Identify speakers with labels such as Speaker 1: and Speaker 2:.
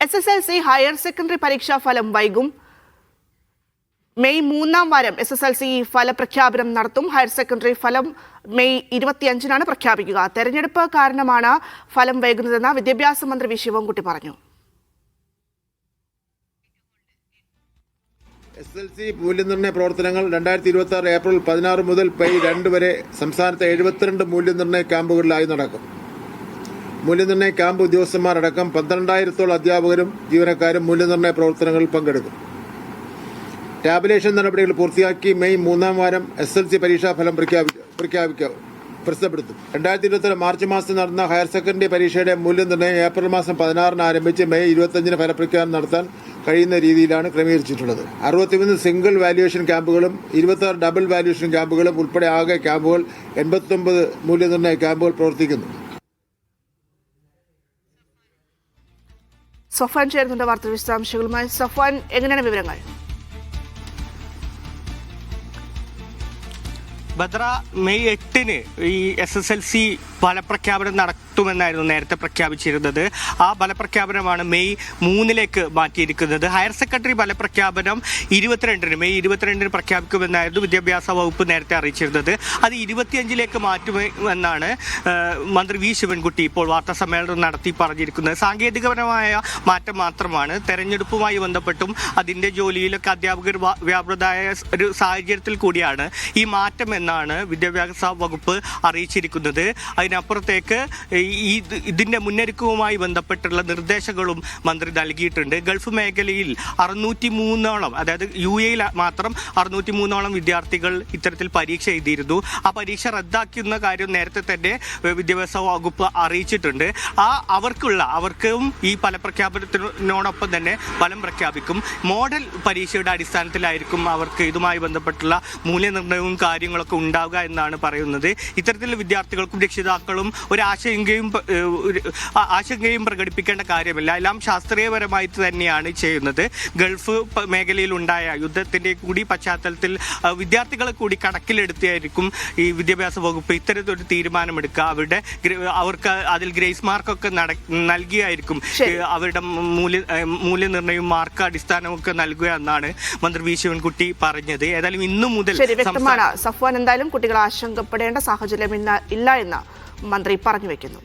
Speaker 1: SSLC higher secondary പരീക്ഷാ ഫലം വൈകും. മെയ് 3-ാം വാരം SSLC ഫലപ്രഖ്യാപനം നടത്തും. ഹയർ സെക്കൻഡറി ഫലം മെയ് 25-നാണ് പ്രഖ്യാപിക്കുക. തെരഞ്ഞെടുപ്പ് കാരണമാണ് ഫലം വൈകുന്നതെന്ന് വിദ്യാഭ്യാസ മന്ത്രി വി ശിവൻകുട്ടി പറഞ്ഞു.
Speaker 2: SSLC മൂല്യനിർണ്ണയ പ്രവർത്തനങ്ങൾ 2026 ഏപ്രിൽ 16 മുതൽ മെയ് 2 വരെ സംസ്ഥാനത്തെ 72 മൂല്യനിർണ്ണയ ക്യാമ്പുകളിലായി നടക്കും. മൂല്യനിർണ്ണയ ക്യാമ്പ് ഉദ്യോഗസ്ഥന്മാരടക്കം 12,000-ഓളം അധ്യാപകരും ജീവനക്കാരും മൂല്യനിർണ്ണയ പ്രവർത്തനങ്ങളിൽ പങ്കെടുക്കും. ടാബുലേഷൻ നടപടികൾ പൂർത്തിയാക്കി മെയ് 3-ാം വാരം SSLC പരീക്ഷാ ഫലം പ്രസിദ്ധപ്പെടുത്തും. 2026 മാർച്ച് മാസത്തിൽ നടന്ന ഹയർ സെക്കൻഡറി പരീക്ഷയുടെ മൂല്യനിർണ്ണയം ഏപ്രിൽ മാസം 16-ന് ആരംഭിച്ച് മെയ് 25-ന് ഫലപ്രഖ്യാപനം നടത്താൻ കഴിയുന്ന രീതിയിലാണ് ക്രമീകരിച്ചിട്ടുള്ളത്. 63 സിംഗിൾ വാല്യുവേഷൻ ക്യാമ്പുകളും 26 ഡബിൾ വാല്യുവേഷൻ ക്യാമ്പുകളും ഉൾപ്പെടെ ആകെ ക്യാമ്പുകൾ 89 മൂല്യനിർണ്ണയ ക്യാമ്പുകൾ പ്രവർത്തിക്കുന്നു.
Speaker 1: സഫാൻ ചേരുന്നുണ്ട് വാർത്താ വിശദാംശങ്ങളുമായി. സഫാൻ, എങ്ങനെയാണ് വിവരങ്ങൾ?
Speaker 3: ഭദ്ര, മെയ് 8-ന് ഈ SSLC ഫലപ്രഖ്യാപനം നടത്തുമെന്നായിരുന്നു നേരത്തെ പ്രഖ്യാപിച്ചിരുന്നത്. ആ ഫലപ്രഖ്യാപനമാണ് മെയ് 3-ലേക്ക് മാറ്റിയിരിക്കുന്നത്. ഹയർ സെക്കൻഡറി ഫലപ്രഖ്യാപനം മെയ് 22-ന് പ്രഖ്യാപിക്കുമെന്നായിരുന്നു വിദ്യാഭ്യാസ വകുപ്പ് നേരത്തെ അറിയിച്ചിരുന്നത്. അത് 25-ലേക്ക് മാറ്റുമെന്നാണ് മന്ത്രി വി ശിവൻകുട്ടി ഇപ്പോൾ വാർത്താ സമ്മേളനം നടത്തി പറഞ്ഞിരിക്കുന്നത്. സാങ്കേതികപരമായ മാറ്റം മാത്രമാണ്. തെരഞ്ഞെടുപ്പുമായി ബന്ധപ്പെട്ടും അതിൻ്റെ ജോലിയിലൊക്കെ അധ്യാപകർ വ്യാപൃതമായ ഒരു സാഹചര്യത്തിൽ കൂടിയാണ് ഈ മാറ്റം എന്നാണ് വിദ്യാഭ്യാസ വകുപ്പ് അറിയിച്ചിരിക്കുന്നത്. അതിനപ്പുറത്തേക്ക് ഇതിൻ്റെ മുന്നൊരുക്കവുമായി ബന്ധപ്പെട്ടുള്ള നിർദ്ദേശങ്ങളും മന്ത്രി നൽകിയിട്ടുണ്ട്. ഗൾഫ് മേഖലയിൽ 603-ഓളം, അതായത് UAE-യിൽ മാത്രം 603-ഓളം വിദ്യാർത്ഥികൾ ഇത്തരത്തിൽ പരീക്ഷ എഴുതിയിരുന്നു. ആ പരീക്ഷ റദ്ദാക്കുന്ന കാര്യം നേരത്തെ തന്നെ വിദ്യാഭ്യാസ വകുപ്പ് അറിയിച്ചിട്ടുണ്ട്. അവർക്കും ഈ ഫലപ്രഖ്യാപനത്തിനോടൊപ്പം തന്നെ ഫലം പ്രഖ്യാപിക്കും. മോഡൽ പരീക്ഷയുടെ അടിസ്ഥാനത്തിലായിരിക്കും അവർക്ക് ഇതുമായി ബന്ധപ്പെട്ടുള്ള മൂല്യനിർണ്ണയവും കാര്യങ്ങളൊക്കെ ഉണ്ടാവുക എന്നാണ് പറയുന്നത്. ഇത്തരത്തിൽ വിദ്യാർത്ഥികൾക്കും രക്ഷിതാക്കളും ഒരു ആശങ്കയും പ്രകടിപ്പിക്കേണ്ട കാര്യമില്ല. എല്ലാം ശാസ്ത്രീയപരമായി തന്നെയാണ് ചെയ്യുന്നത്. ഗൾഫ് മേഖലയിൽ ഉണ്ടായ യുദ്ധത്തിന്റെ കൂടി പശ്ചാത്തലത്തിൽ വിദ്യാർത്ഥികളെ കൂടി കണക്കിലെടുത്തായിരിക്കും ഈ വിദ്യാഭ്യാസ വകുപ്പ് ഇത്തരത്തിലൊരു തീരുമാനമെടുക്കുക. അവർക്ക് അതിൽ ഗ്രേസ് മാർക്കൊക്കെ നൽകിയായിരിക്കും അവരുടെ മൂല്യനിർണ്ണയവും മാർക്ക് അടിസ്ഥാനമൊക്കെ നൽകുക എന്നാണ് മന്ത്രി വി ശിവൻകുട്ടി പറഞ്ഞത്. ഏതായാലും ഇന്നു മുതൽ
Speaker 1: സഫ്വാൻ, എന്തായാലും കുട്ടികൾ ആശങ്കപ്പെടേണ്ട സാഹചര്യം ഇല്ല എന്ന് മന്ത്രി പറഞ്ഞു വെക്കുന്നു.